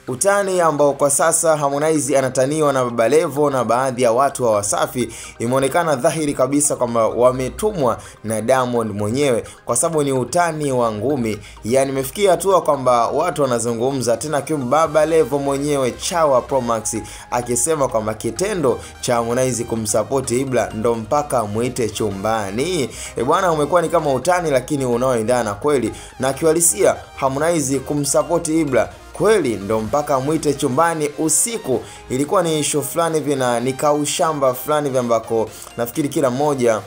Utani ambao kwa sasa Harmonize anataniwa na Baba Levo na baadhi ya watu wa Wasafi, imeonekana dhahiri kabisa kwamba wametumwa na Diamond mwenyewe, kwa sababu ni utani wa ngumi. Yani imefikia hatua kwamba watu wanazungumza tena, kwa Baba Levo mwenyewe Chawa Pro Max akisema kwamba kitendo cha Harmonize kumsupport Ibra ndo mpaka muite chumbani. Bwana, umekuwa ni kama utani lakini unaoendana kweli, na kiuhalisia Harmonize kumsupport Ibra kweli ndo mpaka muite chumbani usiku. Ilikuwa ni issue fulani hivi na nikaushamba fulani hivi ambako nafikiri kila mmoja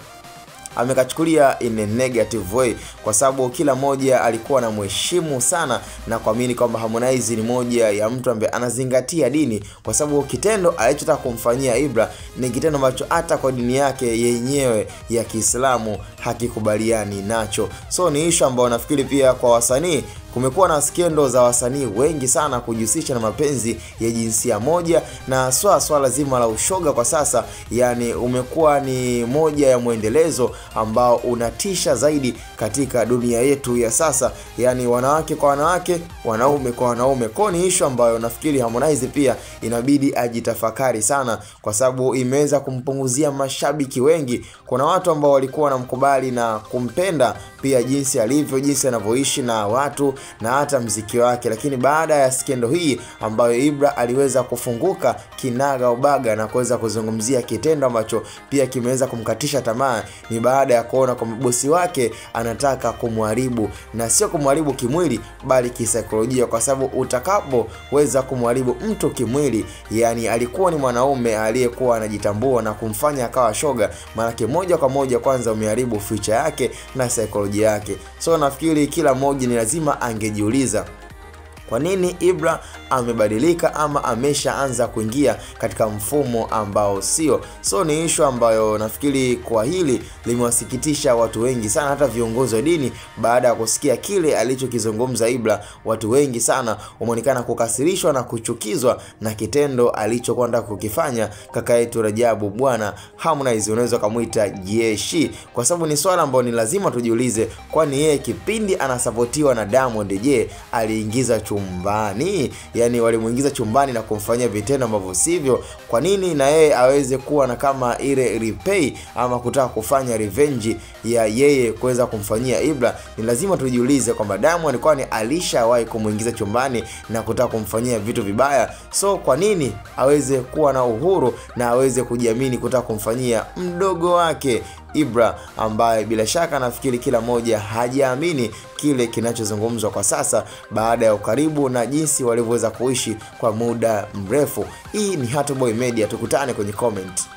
amekachukulia in a negative way, kwa sababu kila mmoja alikuwa na mheshimu sana na kuamini kwamba Harmonize ni moja ya mtu ambaye anazingatia dini, kwa sababu kitendo alichotaka kumfanyia Ibra ni kitendo ambacho hata kwa dini yake yenyewe ya Kiislamu hakikubaliani nacho. So ni issue ambayo nafikiri pia kwa wasanii kumekuwa na skendo za wasanii wengi sana kujihusisha na mapenzi ya jinsia moja, na swala zima la ushoga kwa sasa yani umekuwa ni moja ya muendelezo ambao unatisha zaidi katika dunia yetu ya sasa, yani wanawake kwa wanawake, wanaume kwa wanaume. Kwa ni issue ambayo nafikiri Harmonize pia inabidi ajitafakari sana, kwa sababu imeweza kumpunguzia mashabiki wengi. Kuna watu ambao walikuwa wanamkubali na kumpenda pia jinsi alivyo, jinsi anavyoishi na watu na hata mziki wake, lakini baada ya skendo hii ambayo Ibra aliweza kufunguka kinaga ubaga na kuweza kuzungumzia kitendo ambacho pia kimeweza kumkatisha tamaa, ni baada ya kuona kwamba bosi wake anataka kumharibu, na sio kumharibu kimwili bali kisaikolojia, kwa sababu utakapoweza kumharibu mtu kimwili, yani alikuwa ni mwanaume aliyekuwa anajitambua na kumfanya akawa shoga, maana moja kwa moja kwanza umeharibu future yake na saikolojia yake. So nafikiri kila mmoja ni lazima angejiuliza kwa nini Ibra amebadilika ama ameshaanza kuingia katika mfumo ambao sio. So ni issue ambayo nafikiri kwa hili limewasikitisha watu wengi sana, hata viongozi wa dini baada ya kusikia kile alichokizungumza Ibra. Watu wengi sana wameonekana kukasirishwa na kuchukizwa na kitendo alichokwenda kukifanya kaka yetu Rajabu bwana Harmonize, unaweza kumuita jeshi, kwa sababu ni swala ambalo ni lazima tujiulize, kwani yeye kipindi anasapotiwa na Diamond, je, aliingiza chumbani? Yani walimuingiza chumbani na kumfanyia vitendo ambavyo sivyo. Kwa nini na yeye aweze kuwa na kama ile repay ama kutaka kufanya revenge ya yeye kuweza kumfanyia Ibra? Ni lazima tujiulize kwamba Diamond kwani alishawahi kumuingiza chumbani na kutaka kumfanyia vitu vibaya? So kwa nini aweze kuwa na uhuru na aweze kujiamini kutaka kumfanyia mdogo wake Ibra, ambaye bila shaka nafikiri kila moja hajaamini kile kinachozungumzwa kwa sasa baada ya ukaribu na jinsi walivyoweza kuishi kwa muda mrefu. Hii ni Hatboy Media, tukutane kwenye comment.